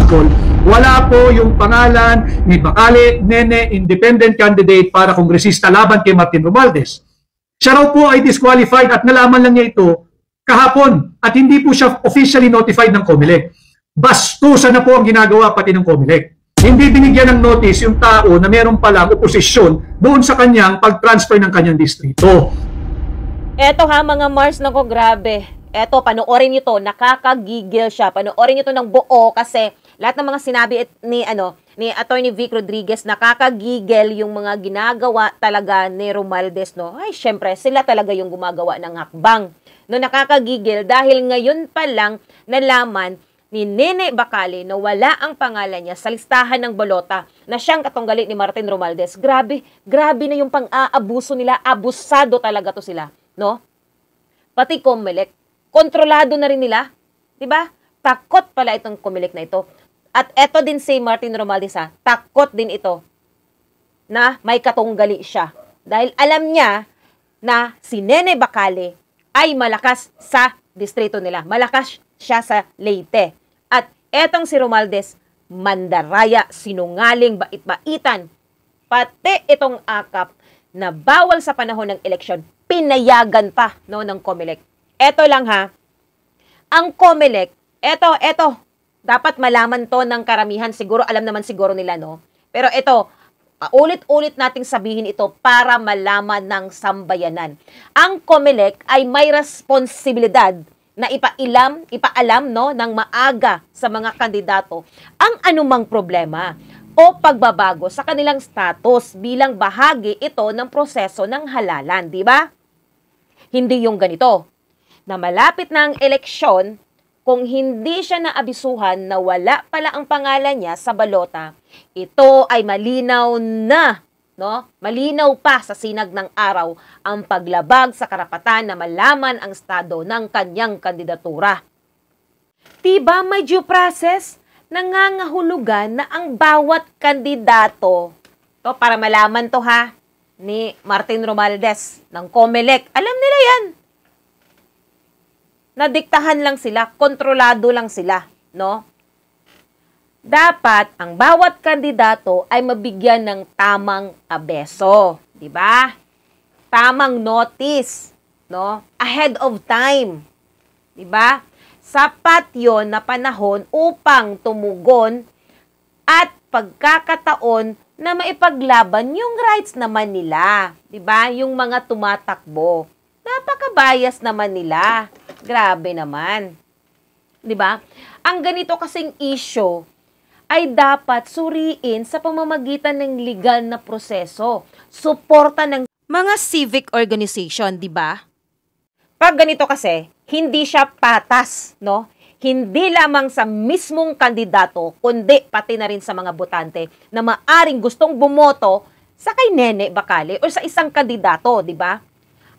article, wala po yung pangalan ni Bacale Nene, independent candidate para kongresista laban kay Martin Romualdez. Siya raw po ay disqualified at nalaman lang niya ito kahapon at hindi po siya officially notified ng COMELEC. Bastusan na po ang ginagawa pati ng COMELEC. Hindi binigyan ng notice yung tao na meron palang oposisyon doon sa kanyang pag-transfer ng kanyang distrito. Eto ha mga Mars, nako grabe. Eto, panoorin nyo to, nakakagigil siya. Panoorin nyo to ng buo kasi lahat ng mga sinabi ni Attorney Vic Rodriguez, nakakagigil yung mga ginagawa talaga ni Romualdez, no? Ay, syempre, sila talaga yung gumagawa ng hakbang. No, nakakagigil dahil ngayon pa lang nalaman ni Nene Bacale na wala ang pangalan niya sa listahan ng balota na siyang katunggali ni Martin Romualdez. Grabe na yung pang-aabuso nila. Abusado talaga to sila, no? Pati COMELEC, kontrolado na rin nila, 'di ba? Takot pala itong COMELEC na ito. At eto din si Martin Romualdez, takot din ito na may katunggali siya. Dahil alam niya na si Nene Bacale ay malakas sa distrito nila. Malakas siya sa Leyte. At etong si Romualdez, mandaraya, sinungaling, bait-baitan. Pati itong akap na bawal sa panahon ng eleksyon, pinayagan pa no, ng COMELEC. Eto lang ha, ang COMELEC, eto, dapat malaman to ng karamihan, siguro alam naman siguro nila, no? Pero ito, ulit-ulit nating sabihin ito para malaman ng sambayanan. Ang COMELEC ay may responsibilidad na ipaalam no, ng maaga sa mga kandidato ang anumang problema o pagbabago sa kanilang status bilang bahagi ito ng proseso ng halalan, di ba? Hindi yung ganito, na malapit na ang eleksyon, kung hindi siya naabisuhan na wala pala ang pangalan niya sa balota, ito ay malinaw na, no? Malinaw pa sa sinag ng araw ang paglabag sa karapatan na malaman ang estado ng kanyang kandidatura. Diba may due process? Nangangahulugan na ang bawat kandidato, to para malaman to ha, ni Martin Romualdez ng COMELEC. Alam nila yan. Nadiktahan lang sila, kontrolado lang sila, no? Dapat ang bawat kandidato ay mabigyan ng tamang abeso, di ba? Tamang notice, no? Ahead of time, di ba? Sapat 'yon na panahon upang tumugon at pagkakataon na maipaglaban yung rights naman nila, di ba? Yung mga tumatakbo. Napaka-bias naman nila. Grabe naman. 'Di ba? Ang ganito kasing issue ay dapat suriin sa pamamagitan ng legal na proseso. Suporta ng mga civic organization, 'di ba? Pag ganito kasi, hindi siya patas, no? Hindi lamang sa mismong kandidato, kundi pati na rin sa mga botante na maaring gustong bumoto sa kay Nene Bacale o sa isang kandidato, 'di ba?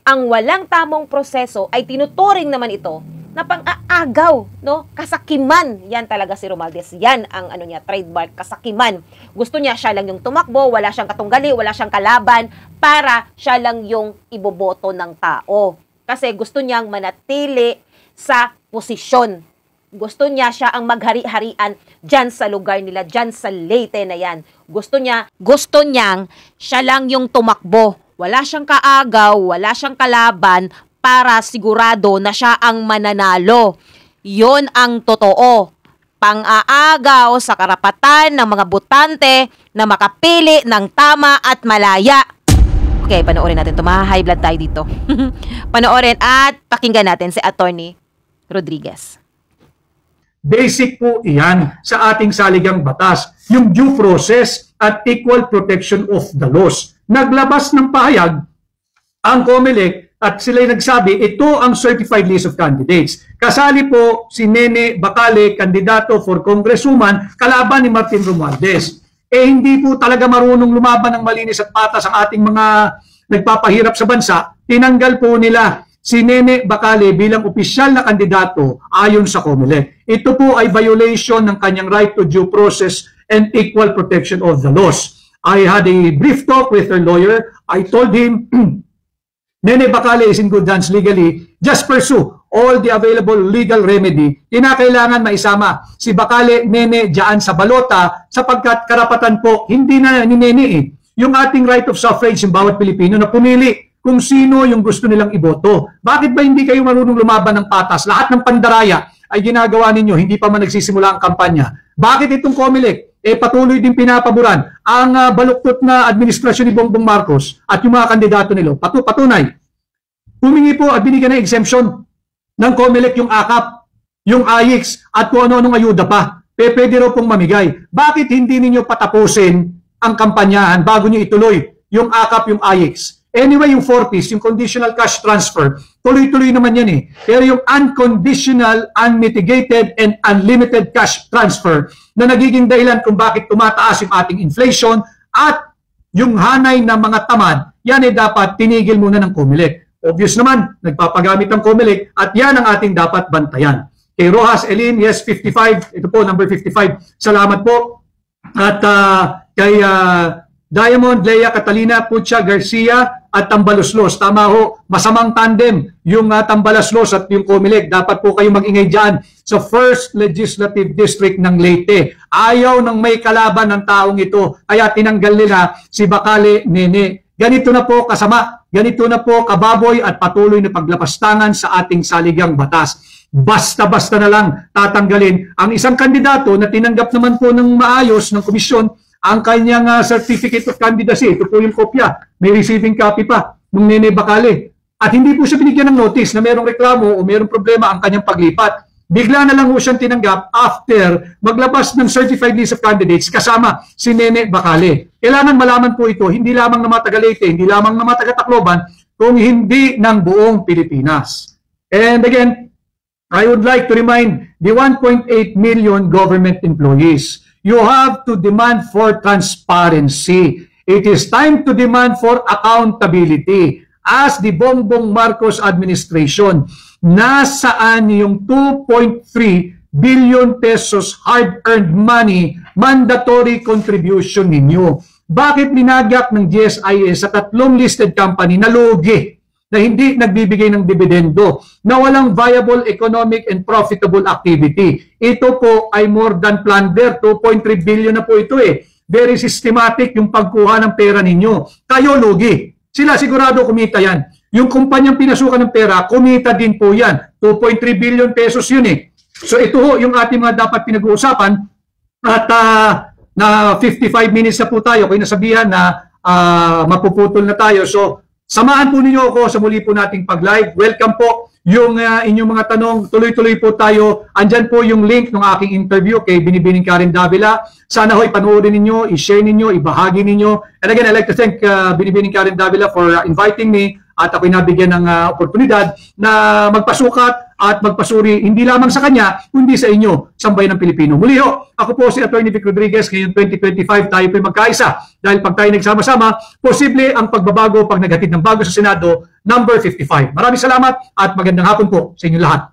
Ang walang tamang proseso ay tinuturing naman ito na pang-aagaw, no? Kasakiman. Yan talaga si Romualdez. Yan ang niya, trademark, kasakiman. Gusto niya siya lang yung tumakbo, wala siyang katunggali, wala siyang kalaban, para siya lang yung iboboto ng tao. Kasi gusto niyang manatili sa posisyon. Gusto niya siya ang maghari-harian dyan sa lugar nila, dyan sa Leyte na yan. Gusto niyang siya lang yung tumakbo. Wala siyang kaagaw, wala siyang kalaban para sigurado na siya ang mananalo. Yon ang totoo. Pang-aagaw sa karapatan ng mga botante na makapili ng tama at malaya. Okay, panoorin natin ito. High blood tayo dito. Panoorin at pakinggan natin si Attorney Rodriguez. Basic po iyan sa ating saligang batas, yung due process at equal protection of the laws. Naglabas ng pahayag ang COMELEC at sila'y nagsabi, ito ang certified list of candidates. Kasali po si Nene Bacale, kandidato for congresswoman, kalaban ni Martin Romualdez. Hindi po talaga marunong lumaban ng malinis at patas ang ating mga nagpapahirap sa bansa. Tinanggal po nila si Nene Bacale bilang opisyal na kandidato ayon sa COMELEC. Ito po ay violation ng kanyang right to due process and equal protection of the laws. I had a brief talk with her lawyer. I told him, Nene Bacale is in good hands legally. Just pursue all the available legal remedy, kinakailangan maisama si Bacale, Nene diyan sa balota sapagkat karapatan po hindi na ni Nene yung ating right of suffrage ng bawat Pilipino na pumili kung sino yung gusto nilang iboto. Bakit ba hindi kayo marunong lumaban ng patas? Lahat ng pandaraya ay ginagawa ninyo, hindi pa man nagsisimula ang kampanya. Bakit itong COMELEC patuloy din pinapaboran ang baluktot na administrasyon ni Bongbong Marcos at yung mga kandidato nila? Patunay. Humingi po at binigyan ng exemption ng COMELEC yung AKAP, yung AIX, at kung ano-anong ayuda pa. Pwede raw pong mamigay. Bakit hindi ninyo patapusin ang kampanyahan bago nyo ituloy yung AKAP, yung AIX? Anyway, yung 4Ps, yung conditional cash transfer, tuloy-tuloy naman yan eh. Pero yung unconditional, unmitigated, and unlimited cash transfer na nagiging dahilan kung bakit tumataas yung ating inflation at yung hanay ng mga tamad, yan ay dapat tinigil muna ng COMELEC. Obvious naman, nagpapagamit ng COMELEC at yan ang ating dapat bantayan. Kay Rojas Elin, yes, 55. Ito po, number 55. Salamat po. At kay Diamond, Lea, Catalina, Pucha, Garcia, at Tambaloslos. Tama ho, masamang tandem yung Tambaloslos at yung COMELEC. Dapat po kayong mag-ingay dyan sa 1st Legislative District ng Leyte. Ayaw ng may kalaban ng taong ito, kaya tinanggal nila si Bacale, Nene. Ganito na po kasama, ganito na po kababoy at patuloy na paglapastangan sa ating saligang batas. Basta-basta na lang tatanggalin ang isang kandidato na tinanggap naman po ng maayos ng komisyon ang kanyang certificate of candidacy. Ito po yung kopya, may receiving copy pa ng Nene Bacale. At hindi po siya binigyan ng notice na mayroong reklamo o mayroong problema ang kanyang paglipat. Bigla na lang po siyang tinanggap after maglabas ng certified list of candidates kasama si Nene Bacale. Kailangan malaman po ito, hindi lamang ng mga taga-Leyte, hindi lamang ng mga taga-Tacloban, kung hindi ng buong Pilipinas. And again, I would like to remind the 1.8 million government employees, you have to demand for transparency. It is time to demand for accountability. As the Bongbong Marcos administration, nasaan yung 2.3 billion pesos hard-earned money mandatory contribution ninyo? Bakit binagak ng GSIS sa 3 listed company na lugi, na hindi nagbibigay ng dividendo, na walang viable economic and profitable activity? Ito po ay more than plunder. 2.3 billion na po ito eh. Very systematic yung pagkuha ng pera ninyo. Kayo lugi. Sila sigurado kumita yan. Yung kumpanyang pinasukan ng pera, kumita din po yan. 2.3 billion pesos yun eh. So ito ho yung ating mga dapat pinag-uusapan. At na 55 minutes na po tayo. Kaya nasabihan na mapuputol na tayo. So samahan po ninyo ako sa muli po nating pag-live. Welcome po yung inyong mga tanong. Tuloy-tuloy po tayo. Andyan po yung link ng aking interview kay Binibining Karen Davila. Sana ho'y panoorin ninyo, i-share ninyo, ibahagi ninyo. And again, I'd like to thank Binibining Karen Davila for inviting me at ako'y nabigyan ng oportunidad na magpasukat at magpasuri hindi lamang sa kanya, kundi sa inyo, sambayan ng Pilipino. Muli ho, ako po si Atty. Vic Rodriguez. Ngayon 2025 tayo po'y magkaisa. Dahil pag tayo nagsama-sama, posible ang pagbabago pag naghatid ng bago sa Senado, number 55. Maraming salamat at magandang hapon po sa inyo lahat.